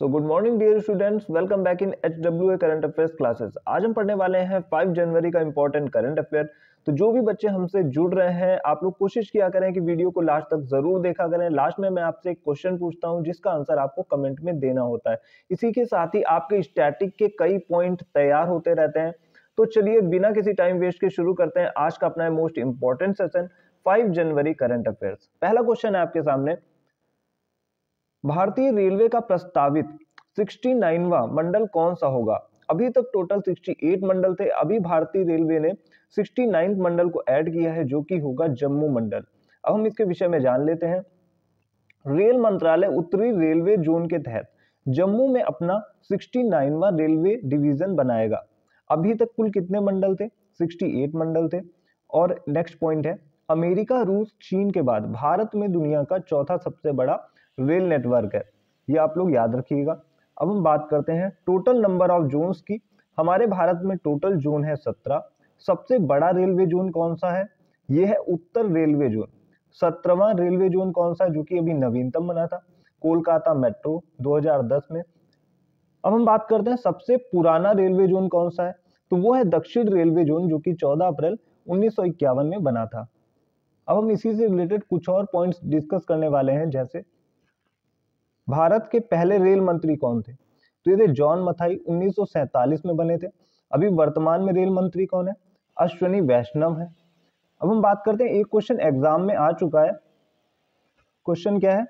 So good morning dear students, welcome back in HWA current affairs classes. आज हम पढ़ने वाले हैं 5 जनवरी का इंपॉर्टेंट करंट अफेयर। तो जो भी बच्चे हमसे जुड़ रहे हैं, आप लोग कोशिश किया करें कि वीडियो को लास्ट तक जरूर देखा करें। लास्ट में मैं आपसे एक क्वेश्चन पूछता हूं जिसका आंसर आपको कमेंट में देना होता है। इसी के साथ ही आपके स्टैटिक के कई पॉइंट तैयार होते रहते हैं। तो चलिए बिना किसी टाइम वेस्ट के शुरू करते हैं आज का अपना मोस्ट इंपॉर्टेंट सेशन 5 जनवरी करंट अफेयर्स। पहला क्वेश्चन है आपके सामने, भारतीय रेलवे का प्रस्तावित 69वां मंडल कौन सा होगा। अभी तक टोटल 68 मंडल थे, अभी भारतीय रेलवे ने 69 मंडल को ऐड किया है जो कि होगा जम्मू मंडल। अब हम इसके विषय में जान लेते हैं। रेल मंत्रालय उत्तरी रेलवे जोन के तहत जम्मू में अपना 69वां रेलवे डिवीजन बनाएगा। अभी तक कुल कितने मंडल थे? 68 मंडल थे। और नेक्स्ट पॉइंट है, अमेरिका, रूस, चीन के बाद भारत में दुनिया का चौथा सबसे बड़ा रेल नेटवर्क है। ये आप लोग याद रखिएगा। अब हम बात करते हैं टोटल नंबर ऑफ जोन्स की। हमारे भारत में टोटल जोन है 17। सबसे बड़ा रेलवे जोन कौन सा है? ये है उत्तर रेलवे जोन। 17वां रेलवे जोन कौन सा है जो कि अभी नवीनतम बना था? कोलकाता मेट्रो 2010 में। अब हम बात करते हैं सबसे पुराना रेलवे जोन कौन सा है, तो वो है दक्षिण रेलवे जोन जो कि 14 अप्रैल 1951 में बना था। अब हम इसी से रिलेटेड कुछ और पॉइंट्स डिस्कस करने वाले हैं, जैसे भारत के पहले रेल मंत्री कौन थे? तो ये थे जॉन मथाई, 1947 में बने थे। अभी वर्तमान में रेल मंत्री कौन है? अश्विनी वैष्णव है। अब हम बात करते हैं, एक क्वेश्चन एग्जाम में आ चुका है। क्वेश्चन क्या है,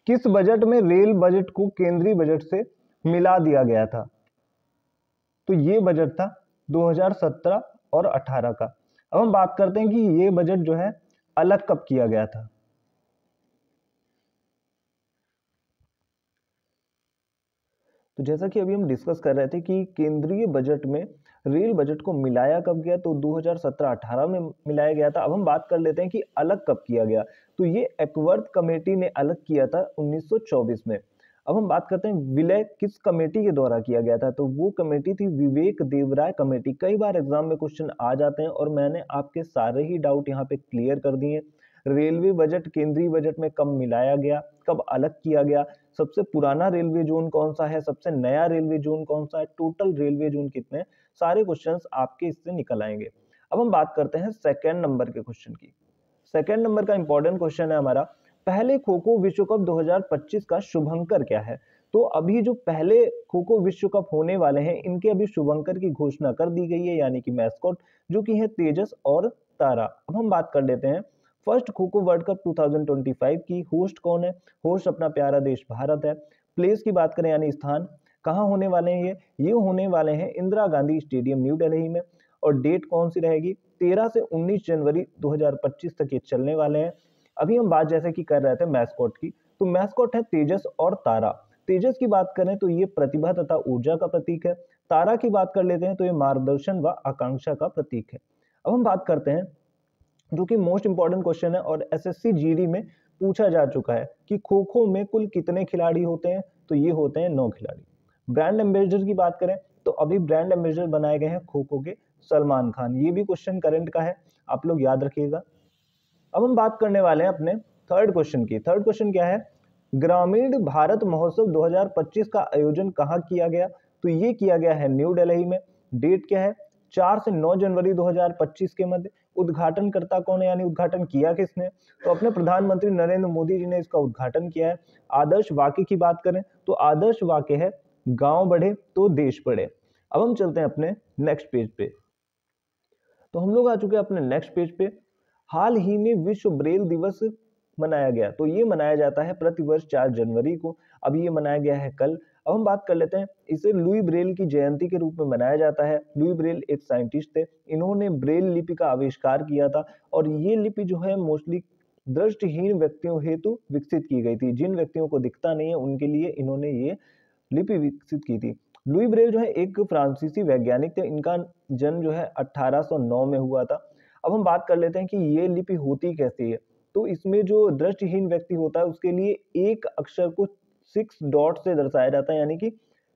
किस बजट में रेल बजट को केंद्रीय बजट से मिला दिया गया था? तो ये बजट था 2017 और 18 का। अब हम बात करते हैं कि ये बजट जो है अलग कब किया गया था। तो जैसा कि अभी हम डिस्कस कर रहे थे कि केंद्रीय बजट में रेल बजट को मिलाया कब गया, तो 2017-18 में मिलाया गया था। अब हम बात कर लेते हैं कि अलग कब किया गया। तो ये एक्वर्थ कमेटी ने अलग किया था 1924 में। अब हम बात करते हैं विलय किस कमेटी के द्वारा किया गया था, तो वो कमेटी थी विवेक देवराय कमेटी। कई बार एग्जाम में क्वेश्चन आ जाते हैं और मैंने आपके सारे ही डाउट यहाँ पे क्लियर कर दिए। रेलवे बजट केंद्रीय बजट में कब मिलाया गया, कब अलग किया गया, सबसे पुराना रेलवे जोन कौन सा है, सबसे नया रेलवे जोन कौन सा है, टोटल रेलवे जोन कितने, सारे क्वेश्चंस आपके इससे निकल आएंगे। अब हम बात करते हैं सेकंड नंबर के क्वेश्चन की। सेकंड नंबर का इंपॉर्टेंट क्वेश्चन है हमारा, पहले खो खो विश्व कप 2025 का शुभंकर क्या है? तो अभी जो पहले खो खो विश्व कप होने वाले हैं इनके अभी शुभंकर की घोषणा कर दी गई है, यानी कि मैस्कॉट, जो कि है तेजस और तारा। अब हम बात कर लेते हैं first kho kho world cup 2025 की होस्ट कौन है? होस्ट अपना प्यारा देश भारत है। प्लेस की बात करें यानी स्थान, कहाँ होने वाले हैं ये होने वाले हैं इंदिरा गांधी स्टेडियम न्यू दिल्ली में। और डेट कौन सी रहेगी? 13 से 19 जनवरी 2025 तक ये चलने वाले हैं। अभी हम बात जैसे कि कर रहे थे मैस्कॉट की, तो मैस्कॉट है तेजस और तारा। तेजस की बात करें तो ये प्रतिभा तथा ऊर्जा का प्रतीक है। तारा की बात कर लेते हैं तो ये मार्गदर्शन व आकांक्षा का प्रतीक है। अब हम बात करते हैं जो कि मोस्ट इंपॉर्टेंट क्वेश्चन है और एसएससी जीडी में पूछा जा चुका है कि खो खो में कुल कितने खिलाड़ी होते हैं? तो ये होते हैं 9 खिलाड़ी। ब्रांड एम्बेसडर की बात करें तो अभी ब्रांड एम्बेसडर बनाए गए हैं खो खो के सलमान खान। ये भी क्वेश्चन करंट का है, आप लोग याद रखिएगा। अब हम बात करने वाले हैं अपने थर्ड क्वेश्चन की। थर्ड क्वेश्चन क्या है, ग्रामीण भारत महोत्सव 2025 का आयोजन कहाँ किया गया? तो ये किया गया है न्यू दिल्ली में। डेट क्या है? 4 से 9 जनवरी 2025 के मध्य। उद्घाटनकर्ता कौन है, यानी उद्घाटन किया किसने? तो अपने प्रधानमंत्री नरेंद्र मोदी जी ने इसका उद्घाटन किया है। आदर्श वाक्य की बात करें तो आदर्श वाक्य है गांव बढ़े तो देश बढ़े। अब हम चलते हैं अपने नेक्स्ट पेज पे। तो हम लोग आ चुके हैं अपने नेक्स्ट पेज पे। हाल ही में विश्व ब्रेल दिवस मनाया गया, तो ये मनाया जाता है प्रतिवर्ष 4 जनवरी को। अब ये मनाया गया है कल। अब हम बात कर लेते हैं, इसे लुई ब्रेल की जयंती के रूप में मनाया जाता है। लुई ब्रेल एक साइंटिस्ट थे, इन्होंने ब्रेल लिपि का आविष्कार किया था और ये लिपि जो है मोस्टली दृष्टिहीन व्यक्तियों हेतु विकसित की गई थी। जिन व्यक्तियों को दिखता नहीं है उनके लिए इन्होंने ये लिपि विकसित की थी। लुई ब्रेल जो है एक फ्रांसीसी वैज्ञानिक थे, इनका जन्म जो है 1809 में हुआ था। अब हम बात कर लेते हैं कि ये लिपि होती कैसी है। तो इसमें जो दृष्टिहीन व्यक्ति होता है उसके लिए एक अक्षर को 6 डॉट से दर्शाया जाता है, यानी कि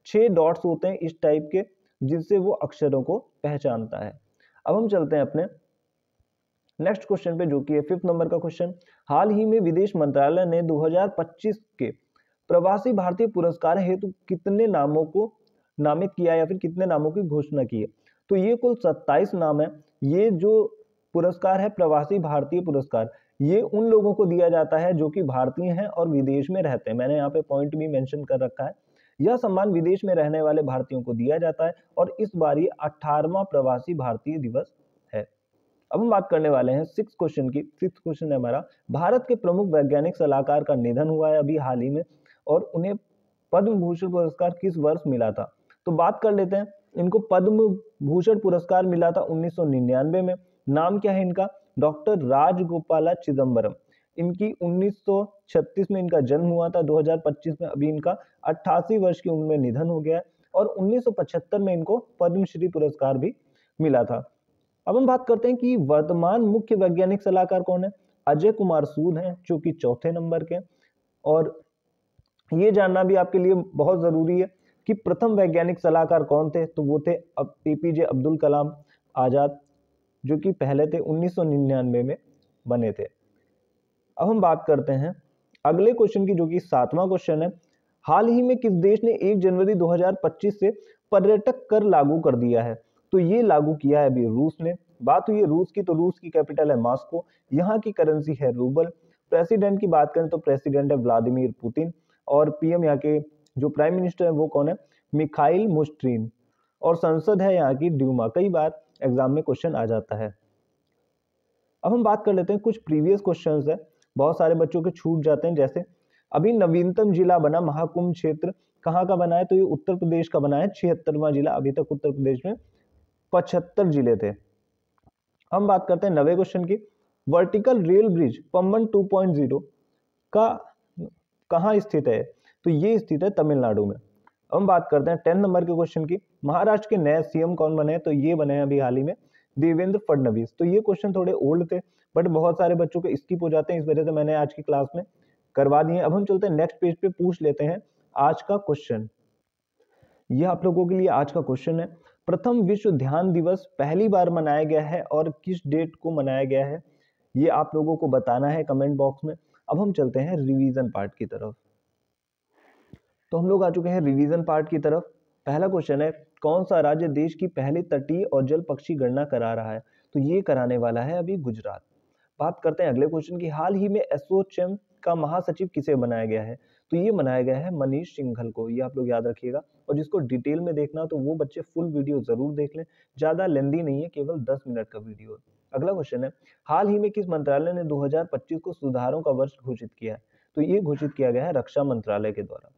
6 डॉट्स होते हैं इस टाइप के, जिससे वो अक्षरों को पहचानता है। अब हम चलते हैं अपने नेक्स्ट क्वेश्चन पे, जो कि है 5th नंबर का क्वेश्चन। हाल ही में विदेश मंत्रालय ने 2025 के प्रवासी भारतीय पुरस्कार हेतु कितने नामों को नामित किया या फिर कितने नामों की घोषणा की है? तो ये कुल 27 नाम है। ये जो पुरस्कार है प्रवासी भारतीय पुरस्कार, ये उन लोगों को दिया जाता है जो कि भारतीय हैं और विदेश में रहते हैं। मैंने यहाँ पे पॉइंट भी मेंशन कर रखा है। यह सम्मान विदेश में रहने वाले भारतीयों को दिया जाता है और इस बार ये 18वां प्रवासी भारतीय दिवस है। अब हम बात करने वाले हैं 6 क्वेश्चन की। 6 क्वेश्चन है हमारा, भारत के प्रमुख वैज्ञानिक सलाहकार का निधन हुआ है अभी हाल ही में और उन्हें पद्म भूषण पुरस्कार किस वर्ष मिला था? तो बात कर लेते हैं, इनको पद्म भूषण पुरस्कार मिला था 1999 में। नाम क्या है इनका? डॉक्टर राजगोपाला चिदम्बरम। इनकी 1936 में इनका जन्म हुआ था, 2025 में अभी इनका 88 वर्ष की उम्र में निधन हो गया है और 1975 में इनको पद्मश्री पुरस्कार भी मिला था। अब हम बात करते हैं कि वर्तमान मुख्य वैज्ञानिक सलाहकार कौन है? अजय कुमार सूद हैं जो कि चौथे नंबर के। और ये जानना भी आपके लिए बहुत जरूरी है कि प्रथम वैज्ञानिक सलाहकार कौन थे? तो वो थे एपीजे अब्दुल कलाम आजाद, जो कि पहले थे 1999 में बने थे। अब हम बात करते हैं अगले क्वेश्चन की, जो कि 7वां क्वेश्चन है। हाल ही में किस देश ने 1 जनवरी 2025 से पर्यटक कर लागू कर दिया है? तो ये लागू किया है अभी रूस ने। बात हुई है रूस की, तो रूस की कैपिटल है मॉस्को, यहाँ की करेंसी है रूबल। प्रेसिडेंट की बात करें तो प्रेसिडेंट है व्लादिमीर पुतिन और पीएम यहाँ के जो प्राइम मिनिस्टर है वो कौन है? मिखाइल मुश्ट्रीन। और संसद है यहाँ की ड्यूमा। कई बार एग्जाम में क्वेश्चन आ जाता है। अब हम बात कर लेते हैं कुछ प्रीवियस क्वेश्चंस है, बहुत सारे बच्चों के छूट जाते हैं। जैसे अभी नवीनतम जिला बना महाकुंभ क्षेत्र, कहाँ का बना है? तो ये उत्तर प्रदेश का बना है, 76वां जिला। अभी तक उत्तर प्रदेश में 75 जिले थे। हम बात करते हैं 9वें क्वेश्चन की। वर्टिकल रेल ब्रिज पम्बन 2.0 का कहाँ स्थित है? तो ये स्थित है तमिलनाडु में। हम बात करते हैं 10 नंबर के क्वेश्चन की। महाराष्ट्र के नए सीएम कौन बने हैं? तो ये बने हैं अभी हाल ही में देवेंद्र फडणवीस। तो ये क्वेश्चन थोड़े ओल्ड थे बट बहुत सारे बच्चों के स्किप हो जाते हैं, इस वजह से मैंने आज की क्लास में करवा दिए। अब हम चलते हैं नेक्स्ट पेज पे, पूछ लेते हैं आज का क्वेश्चन। यह आप लोगों के लिए आज का क्वेश्चन है। प्रथम विश्व ध्यान दिवस पहली बार मनाया गया है और किस डेट को मनाया गया है? ये आप लोगों को बताना है कमेंट बॉक्स में। अब हम चलते हैं रिवीजन पार्ट की तरफ। तो हम लोग आ चुके हैं रिवीजन पार्ट की तरफ। पहला क्वेश्चन है, कौन सा राज्य देश की पहली तटीय और जल पक्षी गणना करा रहा है? तो ये कराने वाला है अभी गुजरात। बात करते हैं अगले क्वेश्चन की। हाल ही में एसोचैम का महासचिव किसे बनाया गया है? तो ये बनाया गया है मनीष सिंघल को। ये आप लोग याद रखिएगा, और जिसको डिटेल में देखना तो वो बच्चे फुल वीडियो जरूर देख लें, ज्यादा लेंदी नहीं है, केवल 10 मिनट का वीडियो। अगला क्वेश्चन है, हाल ही में किस मंत्रालय ने 2025 को सुधारों का वर्ष घोषित किया है? तो ये घोषित किया गया है रक्षा मंत्रालय के द्वारा।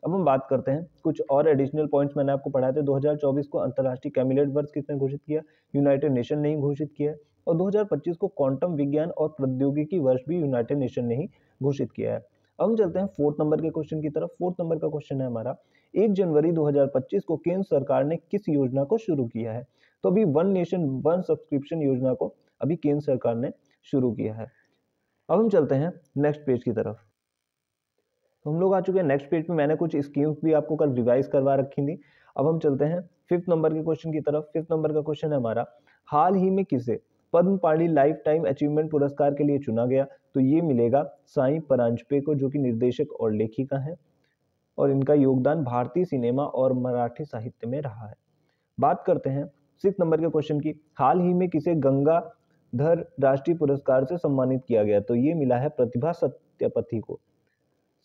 अब हम बात करते हैं कुछ और एडिशनल पॉइंट्स मैंने आपको पढ़ाए थे। 2024 को अंतर्राष्ट्रीय कैबिनेट वर्ष किसने घोषित किया? यूनाइटेड नेशन ने ही घोषित किया। और 2025 को क्वांटम विज्ञान और प्रौद्योगिकी वर्ष भी यूनाइटेड नेशन ने ही घोषित किया है। अब हम चलते हैं 4th नंबर के क्वेश्चन की तरफ। 4th नंबर का क्वेश्चन है हमारा, 1 जनवरी 2025 को केंद्र सरकार ने किस योजना को शुरू किया है? तो अभी वन नेशन वन सब्सक्रिप्शन योजना को अभी केंद्र सरकार ने शुरू किया है। अब हम चलते हैं नेक्स्ट पेज की तरफ। तो हम लोग आ चुके हैं नेक्स्ट पेज पे। मैंने कुछ स्कीम्स भी आपको कल रिवाइज करवा रखी थी। अब हम चलते हैं 5th नंबर के क्वेश्चन की तरफ। 5th नंबर का क्वेश्चन है हमारा, हाल ही में किसे पद्म पाणि लाइफ टाइम अचीवमेंट पुरस्कार के लिए चुना गया? तो ये मिलेगा साई परांजपे को, जो कि निर्देशक और लेखिका हैं और इनका योगदान भारतीय सिनेमा और मराठी साहित्य में रहा है। बात करते हैं 6th नंबर के क्वेश्चन की। हाल ही में किसे गंगाधर राष्ट्रीय पुरस्कार से सम्मानित किया गया? तो ये मिला है प्रतिभा सत्यापति को।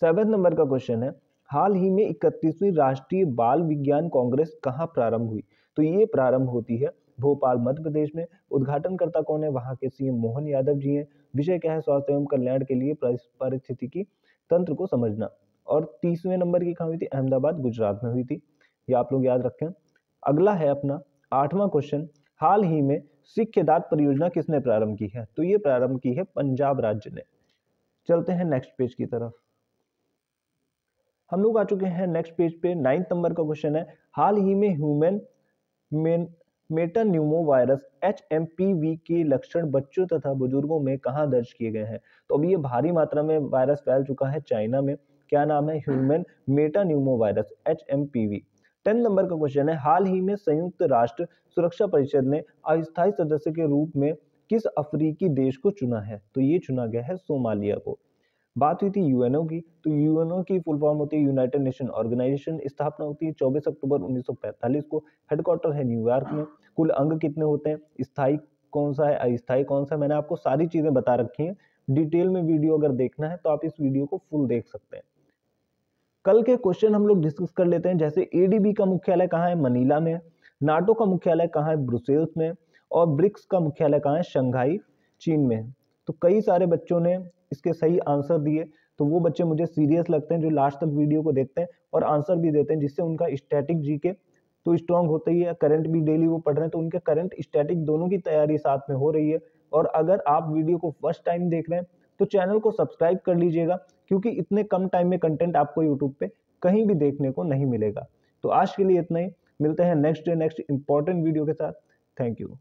7th नंबर का क्वेश्चन है, हाल ही में 31वीं राष्ट्रीय बाल विज्ञान कांग्रेस कहाँ प्रारंभ हुई? तो ये प्रारंभ होती है भोपाल मध्य प्रदेश में। उद्घाटनकर्ता कौन है? वहां के सीएम मोहन यादव जी हैं। विषय क्या है? स्वास्थ्य एवं कल्याण के लिए पारिस्थितिकी तंत्र को समझना। और 30वें नंबर की कहाँ हुई थी? अहमदाबाद गुजरात में हुई थी। ये आप लोग याद रखें। अगला है अपना 8वां क्वेश्चन, हाल ही में सिख दात परियोजना किसने प्रारंभ की है? तो ये प्रारंभ की है पंजाब राज्य ने। चलते हैं नेक्स्ट पेज की तरफ। हम लोग आ चुके हैं नेक्स्ट पेज पे। 9th नंबर का क्वेश्चन है, हाल ही में ह्यूमन मेटान्यूमो वायरस HMPV के लक्षण बच्चों तथा बुजुर्गों में कहाँ दर्ज किए गए हैं? तो अभी ये भारी मात्रा में वायरस फैल चुका है चाइना में। क्या नाम है? Human metapneumovirus HMPV। 10 number का क्वेश्चन है, हाल ही में संयुक्त राष्ट्र सुरक्षा परिषद ने अस्थायी सदस्य के रूप में किस अफ्रीकी देश को चुना है? तो ये चुना गया है सोमालिया को। बात हुई थी यूएनओ की, तो यूएनओ की फुल फॉर्म होती है यूनाइटेड नेशन ऑर्गेनाइजेशन। स्थापना होती है 24 अक्टूबर 1945 को। हेडक्वार्टर है न्यूयॉर्क में। कुल अंग कितने होते हैं, स्थायी कौन सा है, अस्थायी कौन सा है, मैंने आपको सारी चीजें बता रखी हैं। डिटेल में वीडियो अगर देखना है तो आप इस वीडियो को फुल देख सकते हैं। कल के क्वेश्चन हम लोग डिस्कस कर लेते हैं, जैसे एडीबी का मुख्यालय कहाँ है, मनीला में। नाटो का मुख्यालय कहाँ है, ब्रुसेल्स में। और ब्रिक्स का मुख्यालय कहाँ है, शंघाई चीन में। तो कई सारे बच्चों ने इसके सही आंसर दिए, तो वो बच्चे मुझे सीरियस लगते हैं जो लास्ट तक वीडियो को देखते हैं और आंसर भी देते हैं, जिससे उनका स्टैटिक जीके तो स्ट्रांग होता ही है, करंट भी डेली वो पढ़ रहे हैं, तो उनके करंट स्टैटिक दोनों की तैयारी साथ में हो रही है। और अगर आप वीडियो को फर्स्ट टाइम देख रहे हैं तो चैनल को सब्सक्राइब कर लीजिएगा, क्योंकि इतने कम टाइम में कंटेंट आपको यूट्यूब पे कहीं भी देखने को नहीं मिलेगा। तो आज के लिए इतना ही, मिलते हैं next day next important video के साथ। Thank you.